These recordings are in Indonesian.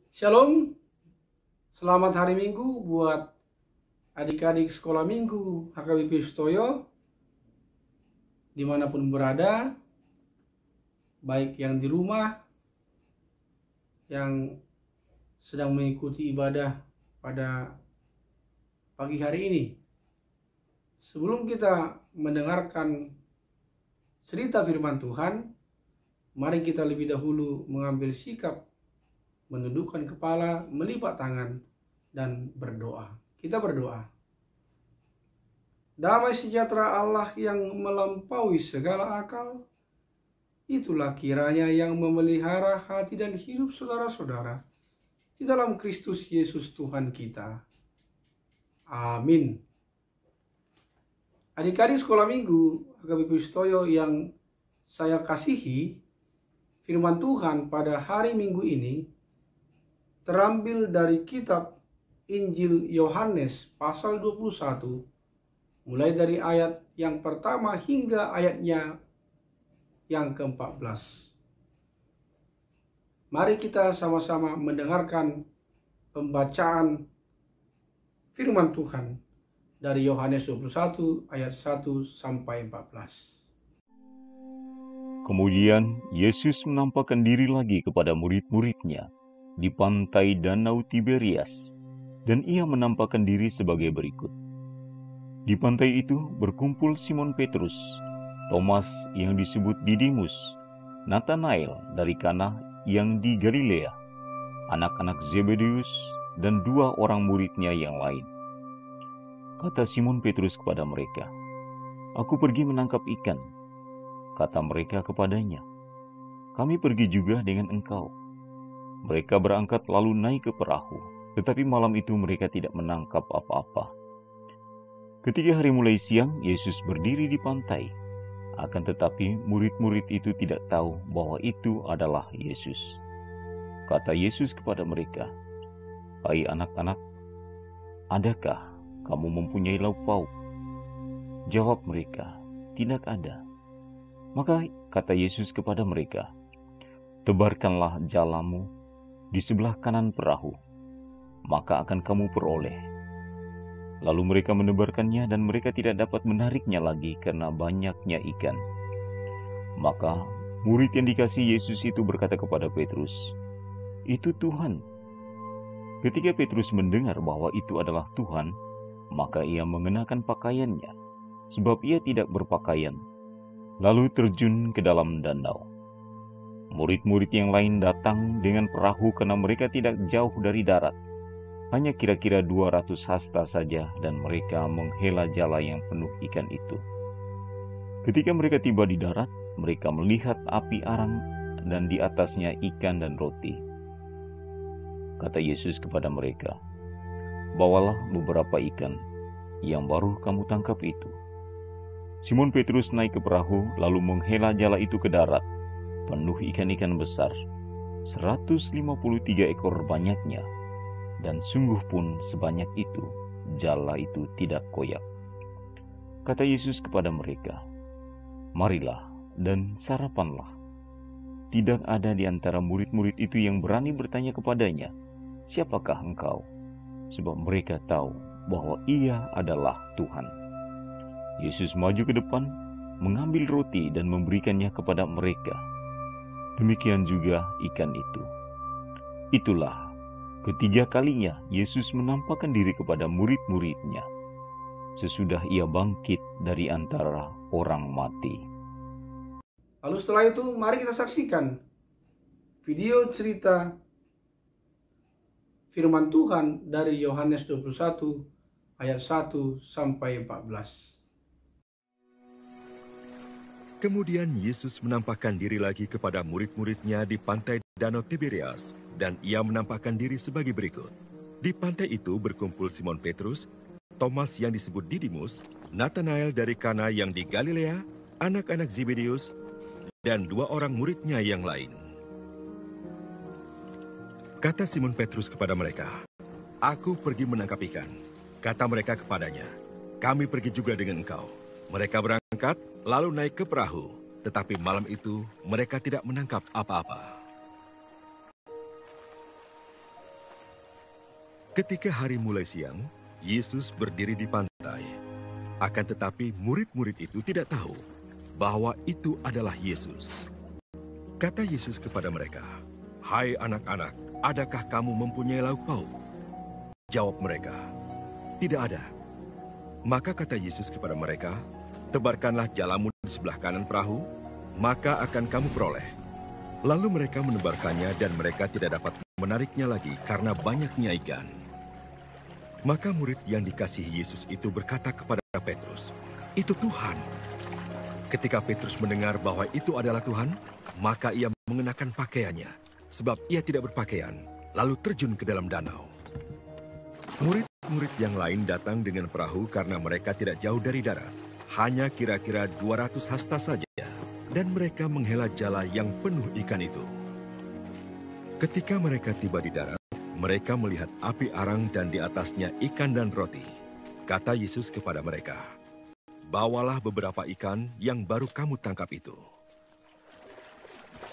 Shalom, selamat hari Minggu buat adik-adik sekolah Minggu HKBP Sutoyo dimanapun berada, baik yang di rumah, yang sedang mengikuti ibadah pada pagi hari ini. Sebelum kita mendengarkan cerita firman Tuhan, mari kita lebih dahulu mengambil sikap, menundukkan kepala, melipat tangan, dan berdoa. Kita berdoa. Damai sejahtera Allah yang melampaui segala akal, itulah kiranya yang memelihara hati dan hidup saudara-saudara di dalam Kristus Yesus Tuhan kita. Amin. Adik-adik sekolah Minggu HKBP Sutoyo yang saya kasihi, firman Tuhan pada hari Minggu ini terambil dari kitab Injil Yohanes pasal 21, mulai dari ayat yang pertama hingga ayatnya yang ke-14. Mari kita sama-sama mendengarkan pembacaan firman Tuhan dari Yohanes 21 ayat 1 sampai 14. Kemudian Yesus menampakkan diri lagi kepada murid-muridnya di pantai Danau Tiberias, dan ia menampakkan diri sebagai berikut. Di pantai itu berkumpul Simon Petrus, Thomas yang disebut Didimus, Nathanael dari Kana yang di Galilea, anak-anak Zebedeus, dan 2 orang muridnya yang lain. Kata Simon Petrus kepada mereka, "Aku pergi menangkap ikan." Kata mereka kepadanya, "Kami pergi juga dengan engkau." Mereka berangkat lalu naik ke perahu, tetapi malam itu mereka tidak menangkap apa-apa. Ketika hari mulai siang, Yesus berdiri di pantai. Akan tetapi murid-murid itu tidak tahu bahwa itu adalah Yesus. Kata Yesus kepada mereka, "Hai anak-anak, adakah kamu mempunyai lauk pauk?" Jawab mereka, "Tidak ada." Maka kata Yesus kepada mereka, "Tebarkanlah jalamu di sebelah kanan perahu, maka akan kamu peroleh." Lalu mereka menebarkannya dan mereka tidak dapat menariknya lagi karena banyaknya ikan. Maka murid yang dikasihi Yesus itu berkata kepada Petrus, "Itu Tuhan." Ketika Petrus mendengar bahwa itu adalah Tuhan, maka ia mengenakan pakaiannya, sebab ia tidak berpakaian, lalu terjun ke dalam danau. Murid-murid yang lain datang dengan perahu karena mereka tidak jauh dari darat. Hanya kira-kira 200 hasta saja dan mereka menghela jala yang penuh ikan itu. Ketika mereka tiba di darat, mereka melihat api arang dan di atasnya ikan dan roti. Kata Yesus kepada mereka, "Bawalah beberapa ikan yang baru kamu tangkap itu." Simon Petrus naik ke perahu lalu menghela jala itu ke darat, penuh ikan-ikan besar, 153 ekor banyaknya, dan sungguh pun sebanyak itu, jala itu tidak koyak. Kata Yesus kepada mereka, "Marilah dan sarapanlah." Tidak ada di antara murid-murid itu yang berani bertanya kepadanya, "Siapakah engkau?" Sebab mereka tahu bahwa ia adalah Tuhan. Yesus maju ke depan, mengambil roti dan memberikannya kepada mereka. Demikian juga ikan itu. Itulah ketiga kalinya Yesus menampakkan diri kepada murid-muridnya sesudah ia bangkit dari antara orang mati. Lalu setelah itu mari kita saksikan video cerita firman Tuhan dari Yohanes 21 ayat 1 sampai 14. Kemudian Yesus menampakkan diri lagi kepada murid-muridnya di pantai Danau Tiberias, dan ia menampakkan diri sebagai berikut. Di pantai itu berkumpul Simon Petrus, Thomas yang disebut Didimus, Nathanael dari Kana yang di Galilea, anak-anak Zebedeus, dan 2 orang muridnya yang lain. Kata Simon Petrus kepada mereka, "Aku pergi menangkap ikan." Kata mereka kepadanya, "Kami pergi juga dengan engkau." Mereka berangkat, lalu naik ke perahu, tetapi malam itu mereka tidak menangkap apa-apa. Ketika hari mulai siang, Yesus berdiri di pantai. Akan tetapi murid-murid itu tidak tahu bahwa itu adalah Yesus. Kata Yesus kepada mereka, "Hai anak-anak, adakah kamu mempunyai lauk pauk?" Jawab mereka, "Tidak ada." Maka kata Yesus kepada mereka, "Tebarkanlah jalamu di sebelah kanan perahu, maka akan kamu peroleh." Lalu mereka menebarkannya dan mereka tidak dapat menariknya lagi karena banyaknya ikan. Maka murid yang dikasihi Yesus itu berkata kepada Petrus, "Itu Tuhan." Ketika Petrus mendengar bahwa itu adalah Tuhan, maka ia mengenakan pakaiannya, sebab ia tidak berpakaian, lalu terjun ke dalam danau. Murid-murid yang lain datang dengan perahu karena mereka tidak jauh dari darat, hanya kira-kira 200 hasta saja, dan mereka menghela jala yang penuh ikan itu. Ketika mereka tiba di darat, mereka melihat api arang dan di atasnya ikan dan roti. Kata Yesus kepada mereka, "Bawalah beberapa ikan yang baru kamu tangkap itu."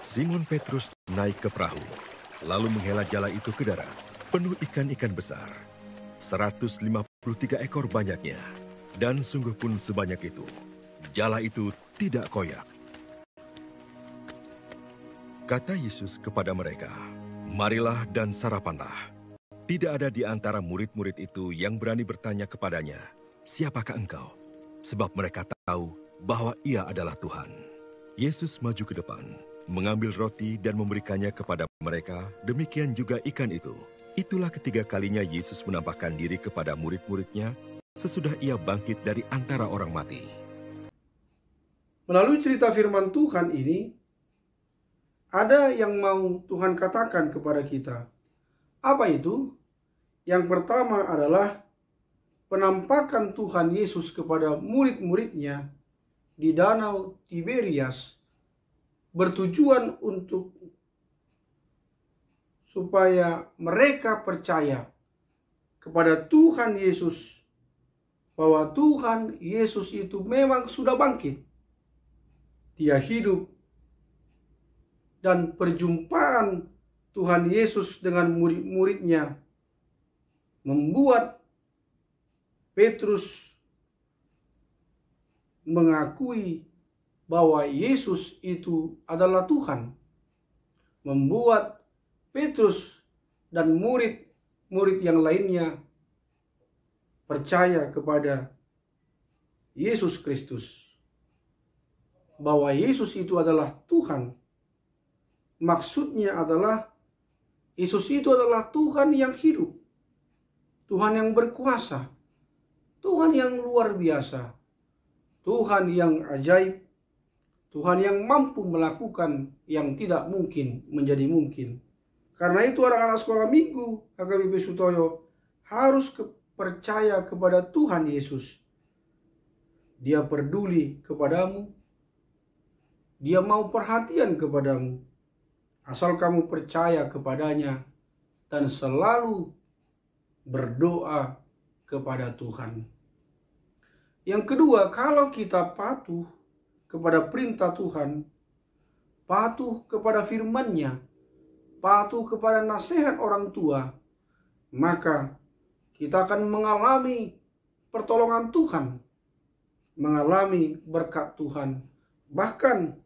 Simon Petrus naik ke perahu, lalu menghela jala itu ke darat, penuh ikan-ikan besar. 153 ekor banyaknya, dan sungguh pun sebanyak itu. Jala itu tidak koyak. Kata Yesus kepada mereka, "Marilah dan sarapanlah." Tidak ada di antara murid-murid itu yang berani bertanya kepadanya, "Siapakah engkau?" Sebab mereka tahu bahwa ia adalah Tuhan. Yesus maju ke depan, mengambil roti dan memberikannya kepada mereka, demikian juga ikan itu. Itulah ketiga kalinya Yesus menampakkan diri kepada murid-muridnya sesudah ia bangkit dari antara orang mati. Melalui cerita firman Tuhan ini, ada yang mau Tuhan katakan kepada kita. Apa itu? Yang pertama adalah penampakan Tuhan Yesus kepada murid-muridnya di Danau Tiberias bertujuan untuk supaya mereka percaya kepada Tuhan Yesus, bahwa Tuhan Yesus itu memang sudah bangkit. Dia hidup. Dan perjumpaan Tuhan Yesus dengan murid-muridnya membuat Petrus mengakui bahwa Yesus itu adalah Tuhan. Membuat Petrus dan murid-murid yang lainnya percaya kepada Yesus Kristus. Bahwa Yesus itu adalah Tuhan. Maksudnya adalah Yesus itu adalah Tuhan yang hidup, Tuhan yang berkuasa, Tuhan yang luar biasa, Tuhan yang ajaib, Tuhan yang mampu melakukan yang tidak mungkin menjadi mungkin. Karena itu anak-anak sekolah minggu HKBP Sutoyo harus percaya kepada Tuhan Yesus. Dia peduli kepadamu, Dia mau perhatian kepadamu. Asal kamu percaya kepadanya dan selalu berdoa kepada Tuhan. Yang kedua, kalau kita patuh kepada perintah Tuhan, patuh kepada firman-Nya, patuh kepada nasihat orang tua, maka kita akan mengalami pertolongan Tuhan, mengalami berkat Tuhan. Bahkan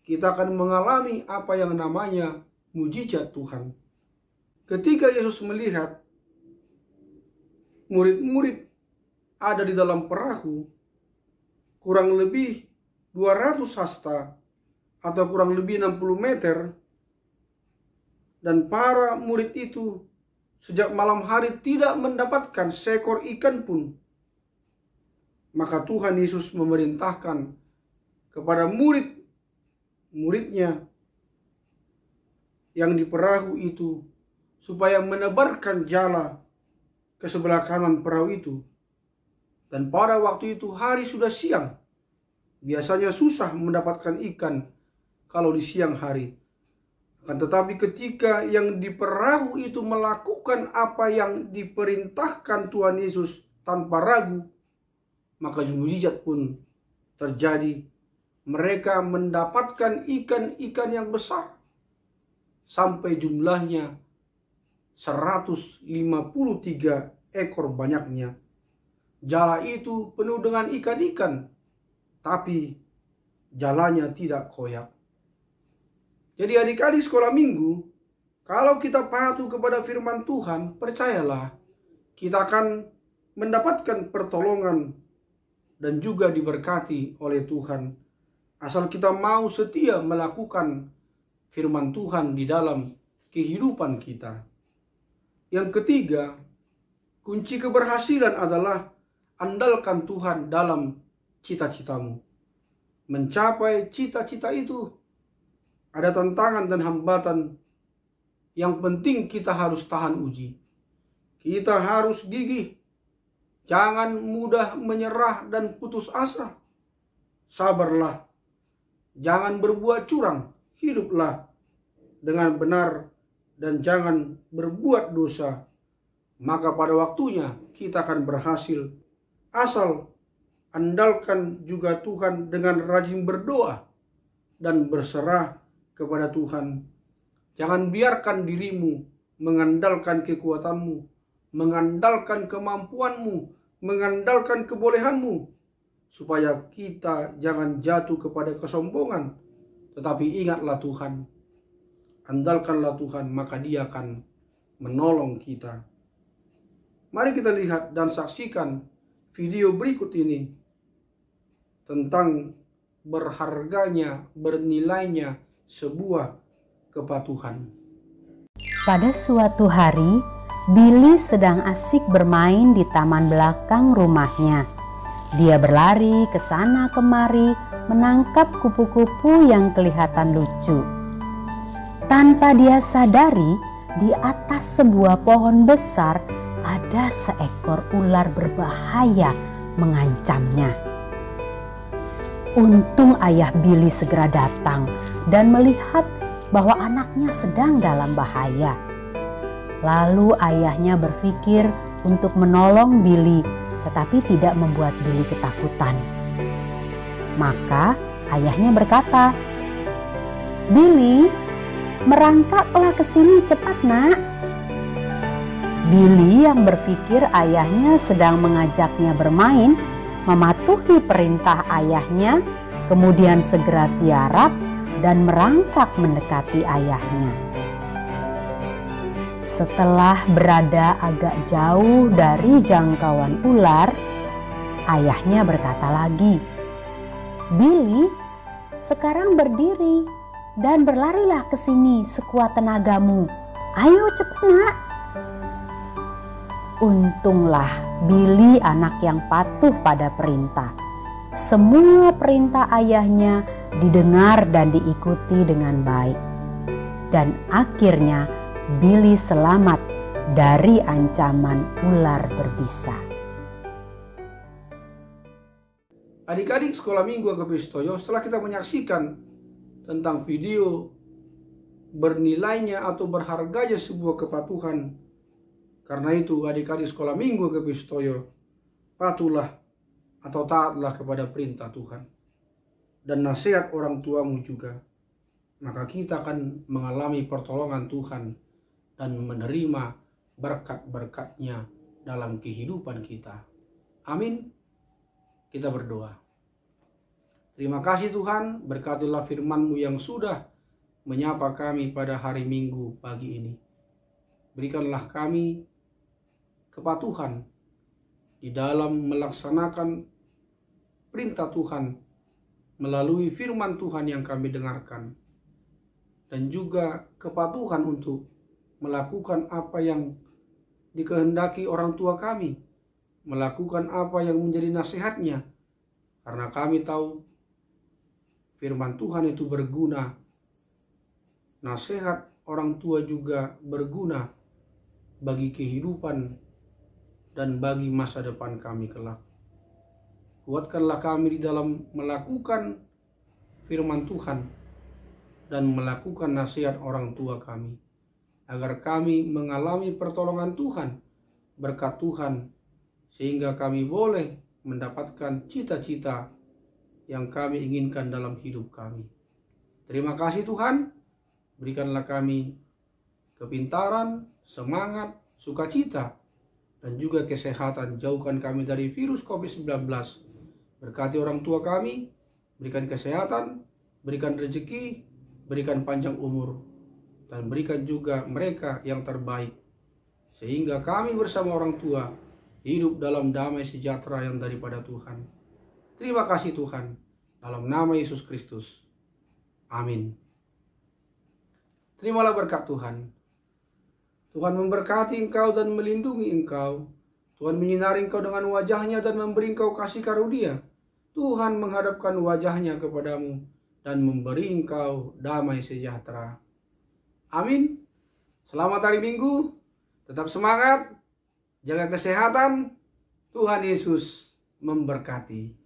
kita akan mengalami apa yang namanya mujizat Tuhan. Ketika Yesus melihat murid-murid ada di dalam perahu, kurang lebih 200 hasta atau kurang lebih 60 meter, dan para murid itu sejak malam hari tidak mendapatkan seekor ikan pun, maka Tuhan Yesus memerintahkan kepada murid-muridnya yang di perahu itu supaya menebarkan jala ke sebelah kanan perahu itu. Dan pada waktu itu hari sudah siang. Biasanya susah mendapatkan ikan kalau di siang hari. Akan tetapi ketika yang di perahu itu melakukan apa yang diperintahkan Tuhan Yesus tanpa ragu, maka mujizat pun terjadi. Mereka mendapatkan ikan-ikan yang besar, sampai jumlahnya 153 ekor banyaknya. Jala itu penuh dengan ikan-ikan, tapi jalannya tidak koyak. Jadi adik-adik sekolah minggu, kalau kita patuh kepada firman Tuhan, percayalah kita akan mendapatkan pertolongan dan juga diberkati oleh Tuhan. Asal kita mau setia melakukan firman Tuhan di dalam kehidupan kita. Yang ketiga, kunci keberhasilan adalah andalkan Tuhan dalam cita-citamu. Mencapai cita-cita itu ada tantangan dan hambatan. Yang penting kita harus tahan uji. Kita harus gigih. Jangan mudah menyerah dan putus asa. Sabarlah. Jangan berbuat curang. Hiduplah dengan benar dan jangan berbuat dosa. Maka pada waktunya kita akan berhasil. Asal andalkan juga Tuhan dengan rajin berdoa dan berserah kepada Tuhan. Jangan biarkan dirimu mengandalkan kekuatanmu, mengandalkan kemampuanmu, mengandalkan kebolehanmu, supaya kita jangan jatuh kepada kesombongan. Tetapi ingatlah Tuhan, andalkanlah Tuhan, maka Dia akan menolong kita. Mari kita lihat dan saksikan video berikut ini tentang berharganya, bernilainya sebuah kepatuhan. Pada suatu hari, Billy sedang asik bermain di taman belakang rumahnya. Dia berlari ke sana kemari, menangkap kupu-kupu yang kelihatan lucu. Tanpa dia sadari, di atas sebuah pohon besar ada seekor ular berbahaya mengancamnya. Untung ayah Billy segera datang dan melihat bahwa anaknya sedang dalam bahaya. Lalu ayahnya berpikir untuk menolong Billy, tetapi tidak membuat Billy ketakutan. Maka ayahnya berkata, "Billy, merangkaklah ke sini cepat, Nak." Billy yang berpikir ayahnya sedang mengajaknya bermain, mematuhi perintah ayahnya, kemudian segera tiarap dan merangkak mendekati ayahnya. Setelah berada agak jauh dari jangkauan ular, ayahnya berkata lagi, "Billy, sekarang berdiri dan berlarilah ke sini sekuat tenagamu. Ayo cepat, Nak." Untunglah Billy anak yang patuh pada perintah. Semua perintah ayahnya didengar dan diikuti dengan baik. Dan akhirnya Billy selamat dari ancaman ular berbisa. Adik-adik sekolah minggu Agape Setoyo, setelah kita menyaksikan tentang video bernilainya atau berharganya sebuah kepatuhan, karena itu adik-adik sekolah minggu Agape Setoyo, patuhlah atau taatlah kepada perintah Tuhan dan nasihat orang tuamu juga. Maka kita akan mengalami pertolongan Tuhan dan menerima berkat-berkat-Nya dalam kehidupan kita. Amin. Kita berdoa. Terima kasih Tuhan, berkatilah firman-Mu yang sudah menyapa kami pada hari Minggu pagi ini. Berikanlah kami kepatuhan di dalam melaksanakan perintah Tuhan melalui firman Tuhan yang kami dengarkan, dan juga kepatuhan untuk melakukan apa yang dikehendaki orang tua kami, melakukan apa yang menjadi nasihatnya, karena kami tahu firman Tuhan itu berguna. Nasihat orang tua juga berguna bagi kehidupan dan bagi masa depan kami kelak. Kuatkanlah kami di dalam melakukan firman Tuhan dan melakukan nasihat orang tua kami, agar kami mengalami pertolongan Tuhan, berkat Tuhan, sehingga kami boleh mendapatkan cita-cita yang kami inginkan dalam hidup kami. Terima kasih Tuhan, berikanlah kami kepintaran, semangat, sukacita, dan juga kesehatan. Jauhkan kami dari virus COVID-19. Berkati orang tua kami, berikan kesehatan, berikan rezeki, berikan panjang umur, dan berikan juga mereka yang terbaik. Sehingga kami bersama orang tua hidup dalam damai sejahtera yang daripada Tuhan. Terima kasih Tuhan, dalam nama Yesus Kristus. Amin. Terimalah berkat Tuhan. Tuhan memberkati engkau dan melindungi engkau. Tuhan menyinari engkau dengan wajahnya dan memberi engkau kasih karunia. Tuhan menghadapkan wajahnya kepadamu dan memberi engkau damai sejahtera. Amin. Selamat hari Minggu. Tetap semangat. Jaga kesehatan. Tuhan Yesus memberkati.